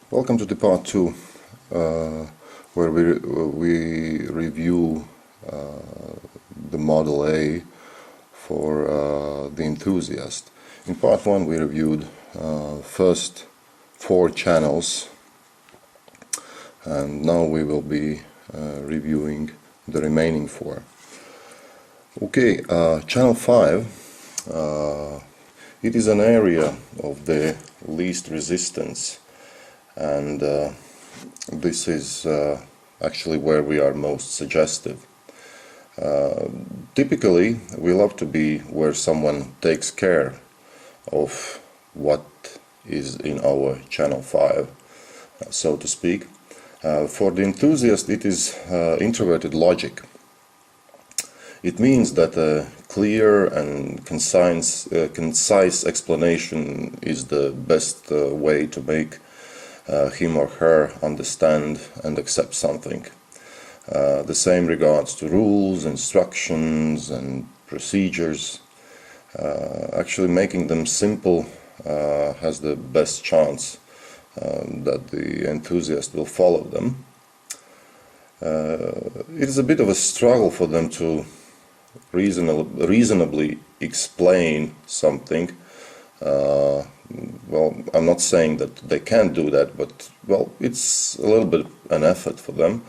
Welcome to the part 2, where we review the Model A for the Enthusiast. In part 1 we reviewed first 4 channels, and now we will be reviewing the remaining 4. Okay, channel 5, it is an area of the least resistance, and this is actually where we are most suggestive. Typically we love to be where someone takes care of what is in our channel 5, so to speak. For the enthusiast, it is introverted logic. It means that a clear and concise explanation is the best way to make him or her understand and accept something. The same regards to rules, instructions and procedures. Actually making them simple has the best chance that the enthusiast will follow them. It is a bit of a struggle for them to reasonably explain something. Well, I'm not saying that they can't do that, but well, it's a little bit an effort for them.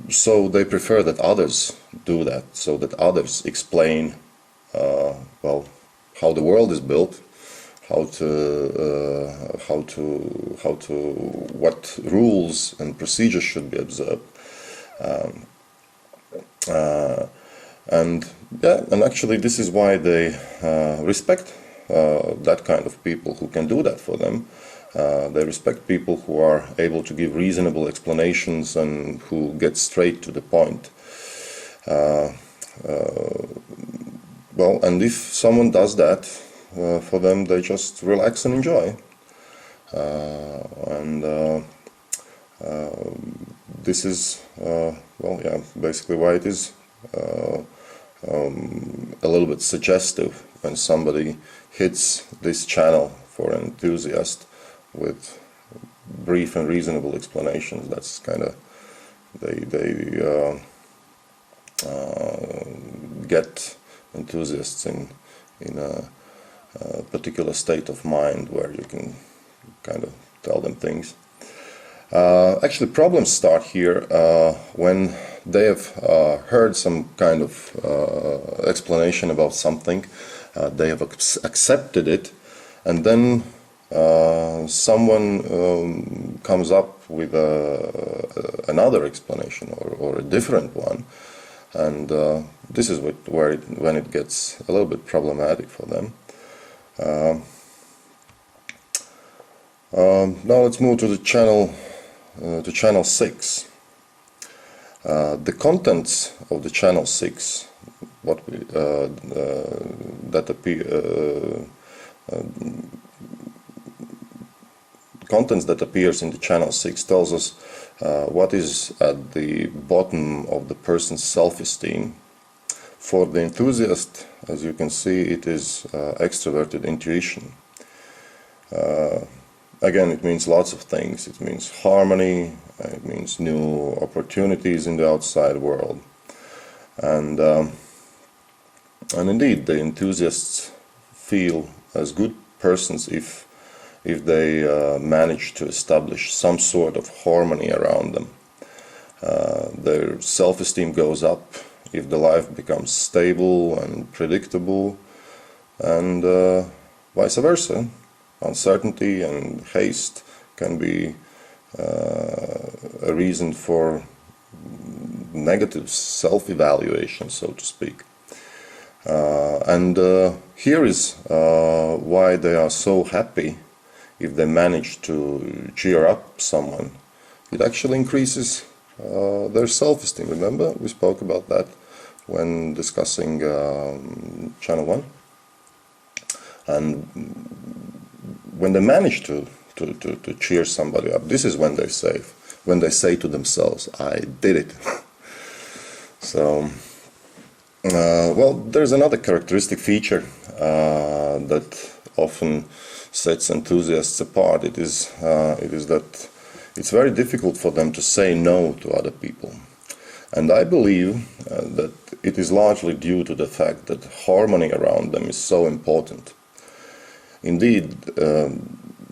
So they prefer that others do that, so that others explain well, how the world is built, what rules and procedures should be observed. And actually this is why they respect that kind of people who can do that for them. They respect people who are able to give reasonable explanations and who get straight to the point. Well, and if someone does that for them, they just relax and enjoy. This is well, yeah, basically why it is a little bit suggestive when somebody hits this channel for an enthusiast with brief and reasonable explanations. That's kind of they get enthusiasts in a particular state of mind where you can kind of tell them things. Actually, problems start here when they have heard some kind of explanation about something. They have accepted it, and then someone comes up with another explanation or a different one, and this is when it gets a little bit problematic for them. Now let's move to the channel channel 6. The contents of the channel 6, what we contents that appears in the channel 6 tells us what is at the bottom of the person's self-esteem. For the enthusiast, as you can see, it is extroverted intuition. Again, it means lots of things. It means harmony, it means new opportunities in the outside world. And indeed, the enthusiasts feel as good persons if they manage to establish some sort of harmony around them. Their self-esteem goes up if the life becomes stable and predictable, and vice versa. Uncertainty and haste can be a reason for negative self-evaluation, so to speak. And here is why they are so happy if they manage to cheer up someone. It actually increases their self-esteem. Remember, we spoke about that when discussing channel 1. And when they manage to cheer somebody up, this is when they say to themselves, "I did it." So, well, there's another characteristic feature that often sets enthusiasts apart, it is that it's very difficult for them to say no to other people. And I believe that it is largely due to the fact that harmony around them is so important. Indeed,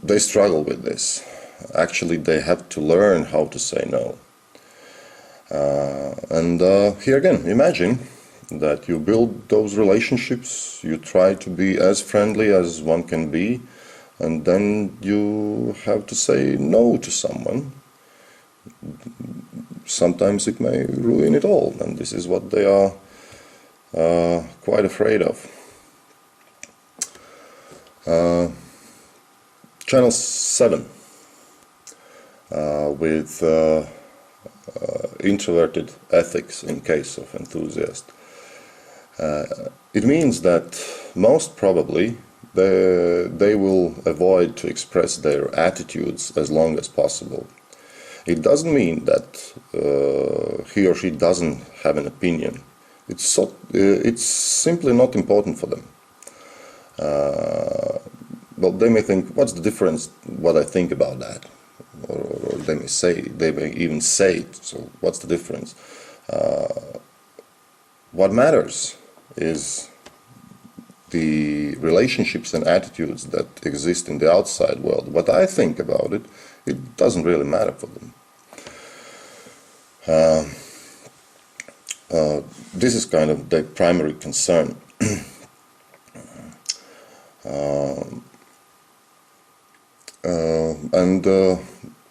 they struggle with this. Actually, they have to learn how to say no. And here again, imagine that you build those relationships, you try to be as friendly as one can be, and then you have to say no to someone. Sometimes it may ruin it all, and this is what they are quite afraid of. Channel 7 with introverted ethics in case of enthusiast. It means that most probably they will avoid to express their attitudes as long as possible. It doesn't mean that he or she doesn't have an opinion. It's simply not important for them. Well, they may think, what's the difference what I think about that? Or they may even say it, so what's the difference? What matters is the relationships and attitudes that exist in the outside world. What I think about it, it doesn't really matter for them. This is kind of the primary concern. And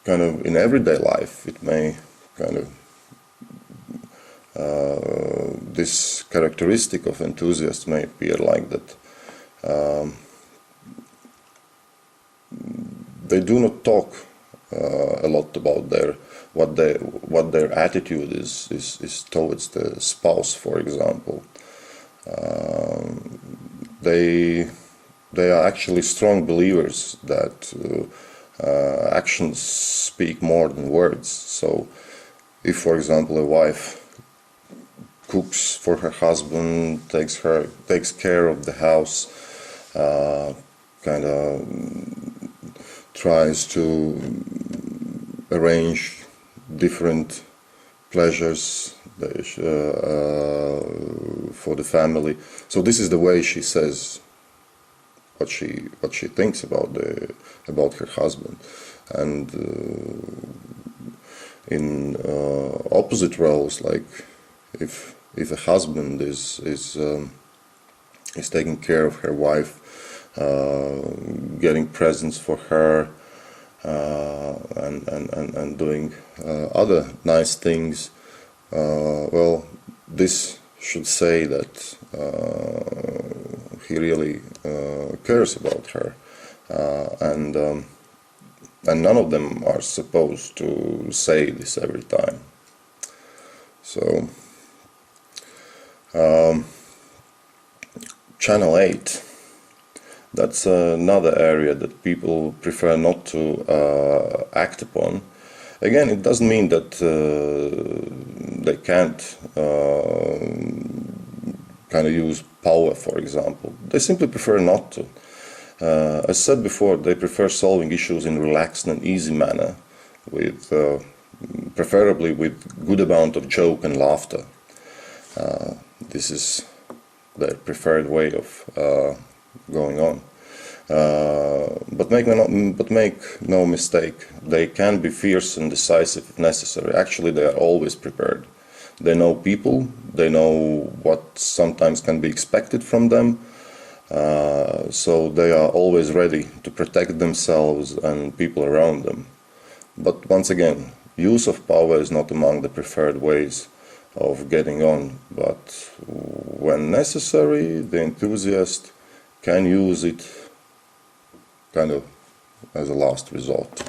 kind of in everyday life, it may kind of this characteristic of enthusiasts may appear like that. They do not talk a lot about what their attitude is towards the spouse, for example. They are actually strong believers that actions speak more than words. So, if, for example, a wife cooks for her husband, takes care of the house, kind of tries to arrange different pleasures for the family. So this is the way she says what she thinks about her husband. And in opposite roles, like if a husband is taking care of her wife, getting presents for her, and doing other nice things, well, this should say that he really cares about her, and none of them are supposed to say this every time. So, Channel 8, that's another area that people prefer not to act upon. Again, it doesn't mean that they can't kind of use power, for example. They simply prefer not to. As said before, they prefer solving issues in a relaxed and easy manner, with preferably with good amount of joke and laughter. This is their preferred way of going on. But make no mistake, they can be fierce and decisive if necessary. Actually, they are always prepared. They know people, they know what sometimes can be expected from them, so they are always ready to protect themselves and people around them. But once again, use of power is not among the preferred ways of getting on, but when necessary, the enthusiast can use it kind of as a last resort.